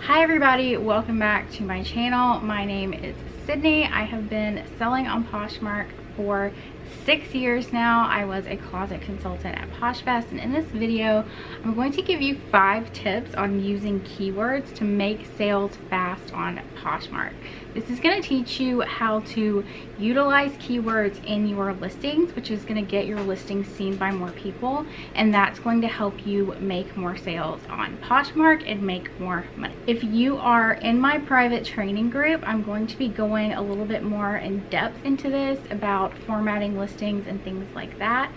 Hi everybody, welcome back to my channel. My name is Sydney. I have been selling on Poshmark for 6 years now. I was a closet consultant at PoshFest, and in this video I'm going to give you 5 tips on using keywords to make sales fast on Poshmark. This is going to teach you how to utilize keywords in your listings, which is going to get your listings seen by more people, and that's going to help you make more sales on Poshmark and make more money. If you are in my private training group, I'm going to be going a little bit more in depth into this about formatting listings and things like that.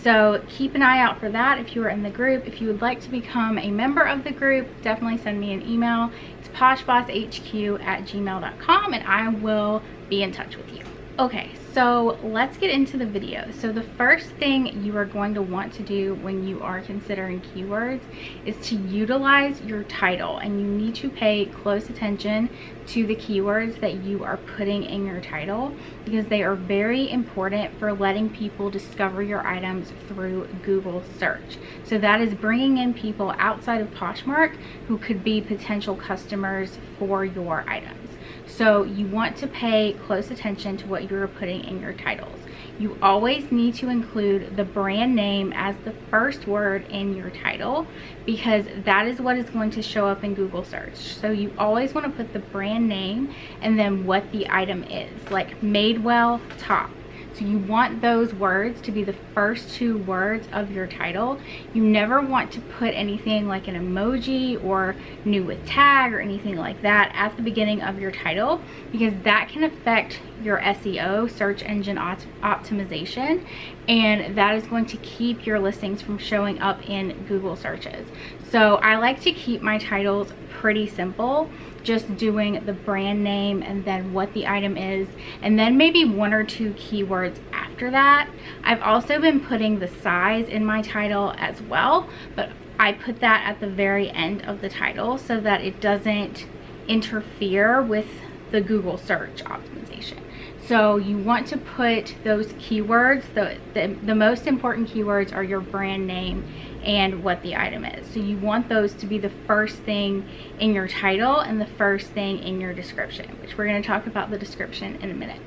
So keep an eye out for that if you are in the group. If you would like to become a member of the group, definitely send me an email. It's poshbosshq@gmail.com and I will be in touch with you. Okay, so let's get into the video. So the first thing you are going to want to do when you are considering keywords is to utilize your title, and you need to pay close attention to the keywords that you are putting in your title, because they are very important for letting people discover your items through Google search. So that is bringing in people outside of Poshmark who could be potential customers for your items. So you want to pay close attention to what you're putting in your titles. You always need to include the brand name as the first word in your title, because that is what is going to show up in Google search. So you always want to put the brand name and then what the item is, like Madewell top. So you want those words to be the first 2 words of your title. You never want to put anything like an emoji or new with tag or anything like that at the beginning of your title, because that can affect your SEO, search engine optimization, and that is going to keep your listings from showing up in Google searches. So I like to keep my titles pretty simple, just doing the brand name and then what the item is, and then maybe 1 or 2 keywords after that. I've also been putting the size in my title as well, but I put that at the very end of the title so that it doesn't interfere with the Google search optimization. So you want to put those keywords, the most important keywords are your brand name and what the item is. So you want those to be the first thing in your title and the first thing in your description, which we're going to talk about the description in a minute.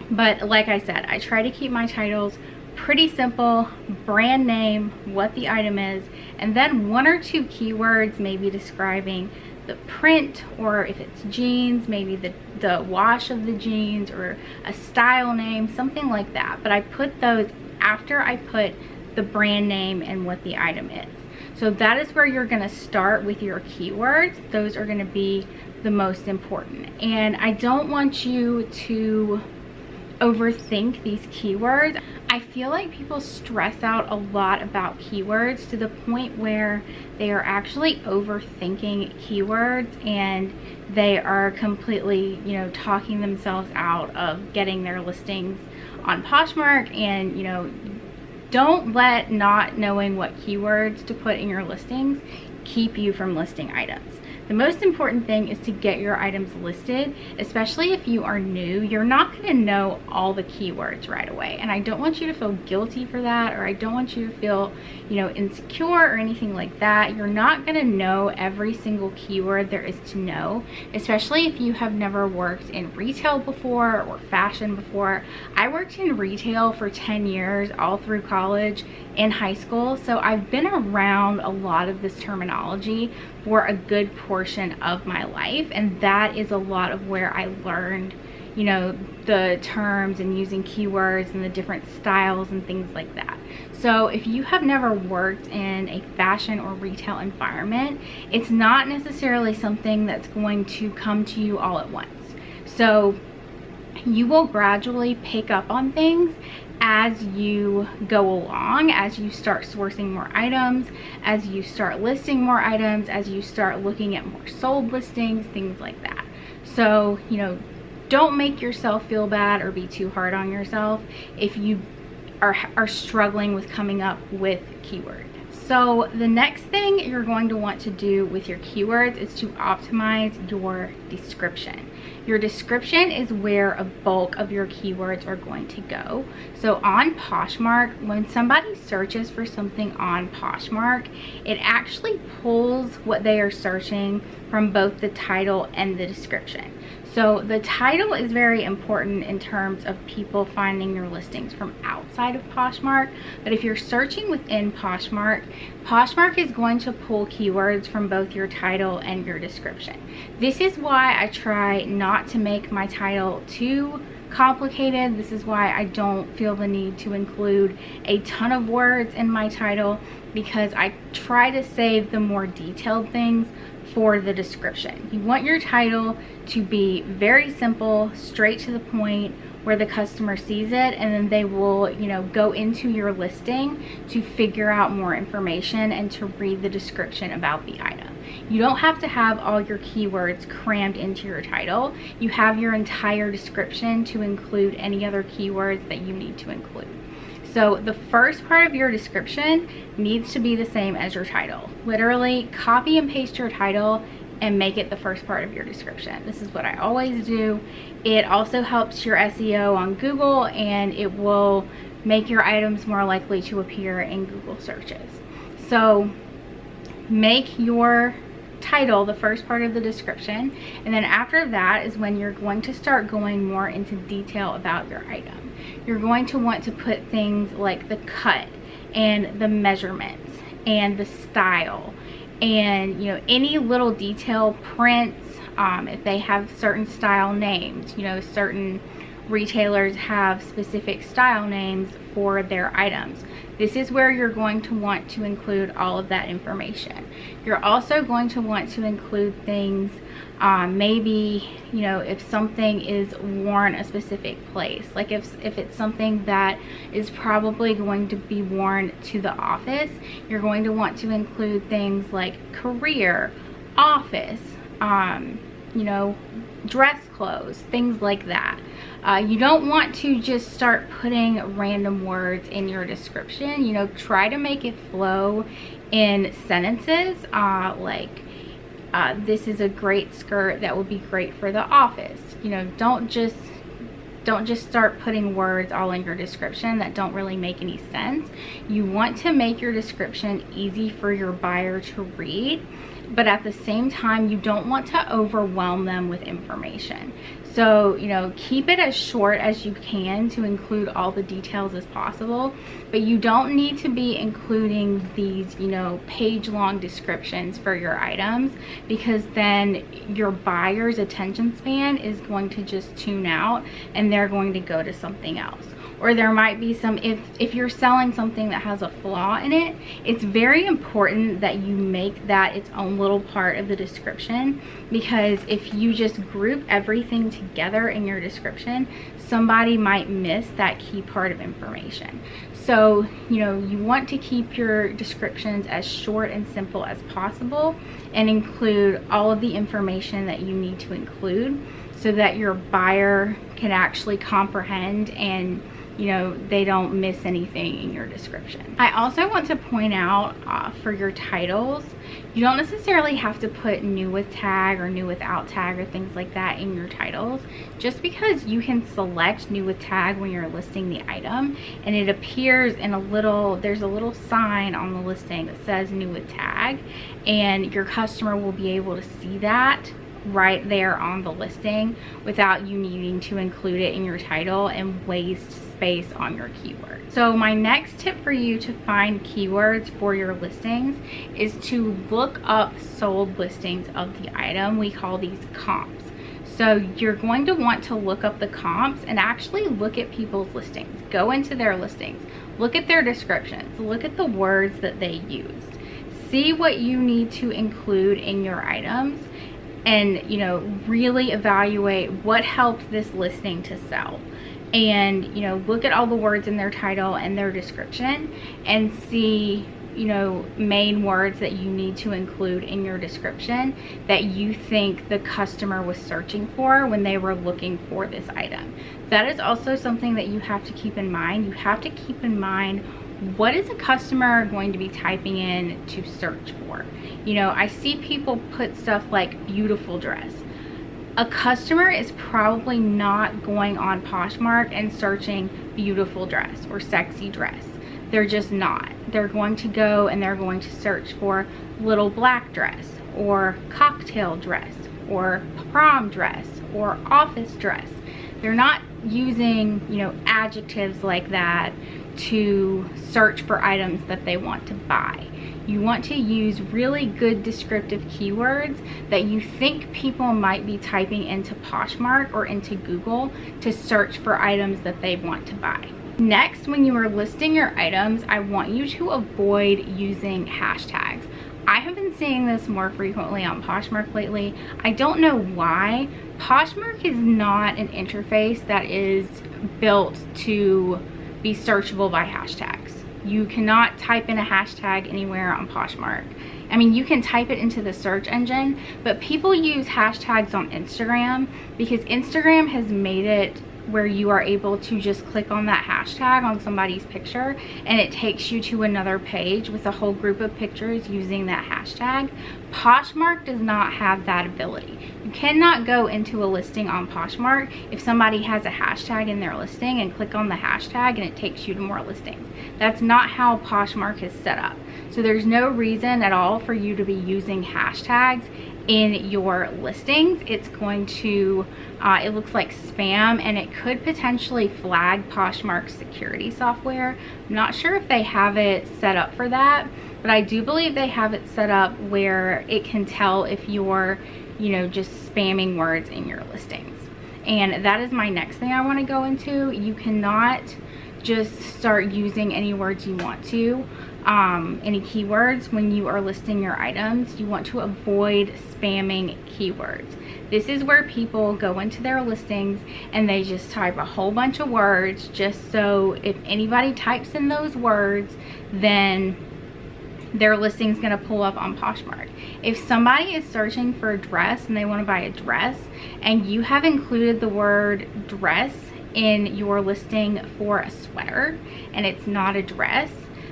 But like I said, I try to keep my titles pretty simple: brand name, what the item is, and then 1 or 2 keywords maybe describing the print, or if it's jeans, maybe the wash of the jeans, or a style name, something like that. But I put those after I put the brand name and what the item is. So that is where you're going to start with your keywords. Those are going to be the most important, and I don't want you to overthink these keywords. I feel like people stress out a lot about keywords to the point where they are actually overthinking keywords, and they are completely, talking themselves out of getting their listings on Poshmark. And don't let not knowing what keywords to put in your listings keep you from listing items. The most important thing is to get your items listed, especially if you are new. You're not going to know all the keywords right away, and I don't want you to feel guilty for that, or I don't want you to feel, insecure or anything like that. You're not going to know every single keyword there is to know, especially if you have never worked in retail before or fashion before. I worked in retail for 10 years, all through college and high school, so I've been around a lot of this terminology for a good portion of my life, and that is a lot of where I learned, the terms and using keywords and the different styles and things like that. So if you have never worked in a fashion or retail environment, it's not necessarily something that's going to come to you all at once. So you will gradually pick up on things as you go along, as you start sourcing more items, as you start listing more items, as you start looking at more sold listings, things like that. So, don't make yourself feel bad or be too hard on yourself if you are struggling with coming up with keywords. So the next thing you're going to want to do with your keywords is to optimize your description. Your description is where a bulk of your keywords are going to go. So on Poshmark, when somebody searches for something on Poshmark, it actually pulls what they are searching from both the title and the description. So the title is very important in terms of people finding your listings from outside of Poshmark. But if you're searching within Poshmark, Poshmark is going to pull keywords from both your title and your description. This is why I try not to make my title too complicated. This is why I don't feel the need to include a ton of words in my title, because I try to save the more detailed things for the description. You want your title to be very simple, straight to the point, where the customer sees it and then they will, go into your listing to figure out more information and to read the description about the item. You don't have to have all your keywords crammed into your title. You have your entire description to include any other keywords that you need to include. So the first part of your description needs to be the same as your title. Literally copy and paste your title and make it the first part of your description. This is what I always do. It also helps your SEO on Google, and it will make your items more likely to appear in Google searches. So make your title the first part of the description, and then after that is when you're going to start going more into detail about your item. You're going to want to put things like the cut and the measurements and the style and any little detail, prints, if they have certain style names. Certain retailers have specific style names for their items. This is where you're going to want to include all of that information. You're also going to want to include things, maybe if something is worn a specific place, like if it's something that is probably going to be worn to the office, you're going to want to include things like career, office, dress clothes, things like that. You don't want to just start putting random words in your description. Try to make it flow in sentences, like this is a great skirt that would be great for the office. Don't just start putting words all in your description that don't really make any sense. You want to make your description easy for your buyer to read, but at the same time, you don't want to overwhelm them with information. So, keep it as short as you can to include all the details as possible, but you don't need to be including these, page-long descriptions for your items, because then your buyer's attention span is going to just tune out and they're going to go to something else. Or there might be some, if you're selling something that has a flaw in it, it's very important that you make that its own little part of the description, because if you just group everything together in your description, somebody might miss that key part of information. So, you want to keep your descriptions as short and simple as possible and include all of the information that you need to include so that your buyer can actually comprehend and they don't miss anything in your description. I also want to point out for your titles, you don't necessarily have to put new with tag or new without tag or things like that in your titles, just because you can select new with tag when you're listing the item and it appears in there's a little sign on the listing that says new with tag, and your customer will be able to see that right there on the listing without you needing to include it in your title and waste space on your keyword. So my next tip for you to find keywords for your listings is to look up sold listings of the item. We call these comps. So you're going to want to look up the comps and actually look at people's listings. Go into their listings, look at their descriptions, look at the words that they used. See what you need to include in your items, and really evaluate what helped this listing to sell. And look at all the words in their title and their description and see main words that you need to include in your description that you think the customer was searching for when they were looking for this item. That is also something that you have to keep in mind. You have to keep in mind what is a customer going to be typing in to search for? You know, I see people put stuff like beautiful dress. A customer is probably not going on Poshmark and searching beautiful dress or sexy dress. They're just not. They're going to go and they're going to search for little black dress or cocktail dress or prom dress or office dress. They're not using, you know, adjectives like that to search for items that they want to buy. You want to use really good descriptive keywords that you think people might be typing into Poshmark or into Google to search for items that they want to buy. Next, when you are listing your items, I want you to avoid using hashtags. I have been seeing this more frequently on Poshmark lately. I don't know why. Poshmark is not an interface that is built to be searchable by hashtags. You cannot type in a hashtag anywhere on Poshmark. I mean, you can type it into the search engine, but people use hashtags on Instagram because Instagram has made it where you are able to just click on that hashtag on somebody's picture and it takes you to another page with a whole group of pictures using that hashtag. Poshmark does not have that ability. You cannot go into a listing on Poshmark if somebody has a hashtag in their listing and click on the hashtag and it takes you to more listings. That's not how Poshmark is set up. So there's no reason at all for you to be using hashtags in your listings. It's going to, it looks like spam, and it could potentially flag Poshmark's security software. I'm not sure if they have it set up for that, but I do believe they have it set up where it can tell if you're, you know, just spamming words in your listings. And that is my next thing I want to go into. You cannot just start using any words you want to. Any keywords when you are listing your items. You want to avoid spamming keywords. This is where people go into their listings and they just type a whole bunch of words just so if anybody types in those words, then their listing is going to pull up on Poshmark. If somebody is searching for a dress and they want to buy a dress and you have included the word dress in your listing for a sweater and it's not a dress,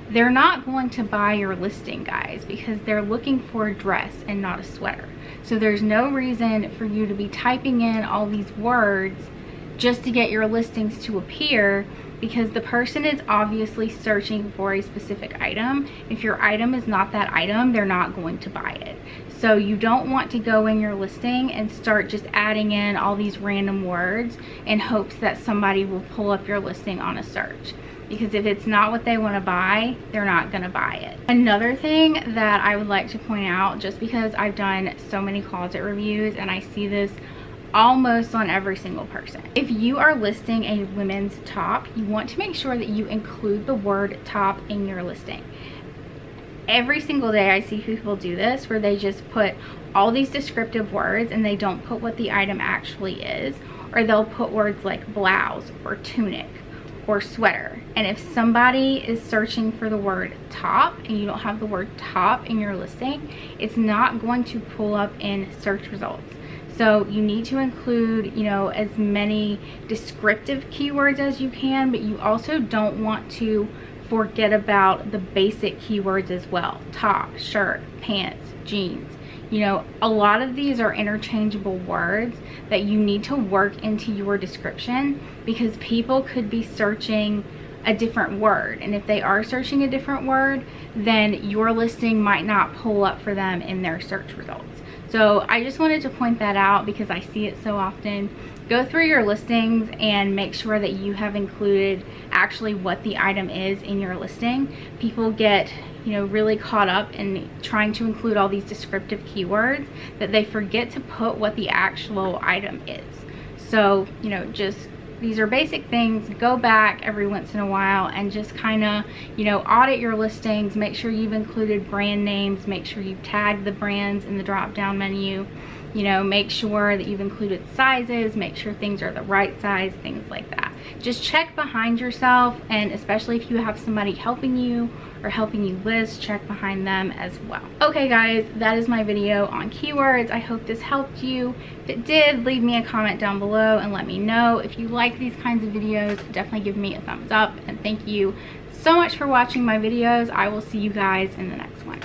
they're not going to buy your listing, guys, because they're looking for a dress and not a sweater. So there's no reason for you to be typing in all these words just to get your listings to appear, because the person is obviously searching for a specific item. If your item is not that item, they're not going to buy it. So you don't want to go in your listing and start just adding in all these random words in hopes that somebody will pull up your listing on a search. Because if it's not what they want to buy, they're not going to buy it. Another thing that I would like to point out, just because I've done so many closet reviews and I see this almost on every single person. If you are listing a women's top, you want to make sure that you include the word top in your listing. Every single day I see people do this where they just put all these descriptive words and they don't put what the item actually is, or they'll put words like blouse or tunic or sweater. And if somebody is searching for the word top and you don't have the word top in your listing, it's not going to pull up in search results. So you need to include, you know, as many descriptive keywords as you can, but you also don't want to forget about the basic keywords as well. Top, shirt, pants, jeans. You know, a lot of these are interchangeable words that you need to work into your description, because people could be searching a different word, and if they are searching a different word, then your listing might not pull up for them in their search results. So I just wanted to point that out because I see it so often. Go through your listings and make sure that you have included actually what the item is in your listing. People get, you know, really caught up in trying to include all these descriptive keywords that they forget to put what the actual item is. So, you know, just these are basic things. Go back every once in a while and just kind of, you know, audit your listings. Make sure you've included brand names. Make sure you've tagged the brands in the drop down menu. You know, make sure that you've included sizes, make sure things are the right size, things like that. Just check behind yourself, and especially if you have somebody helping you or helping you list, check behind them as well. Okay guys, that is my video on keywords. I hope this helped you. If it did, leave me a comment down below and let me know. If you like these kinds of videos, definitely give me a thumbs up, and thank you so much for watching my videos. I will see you guys in the next one.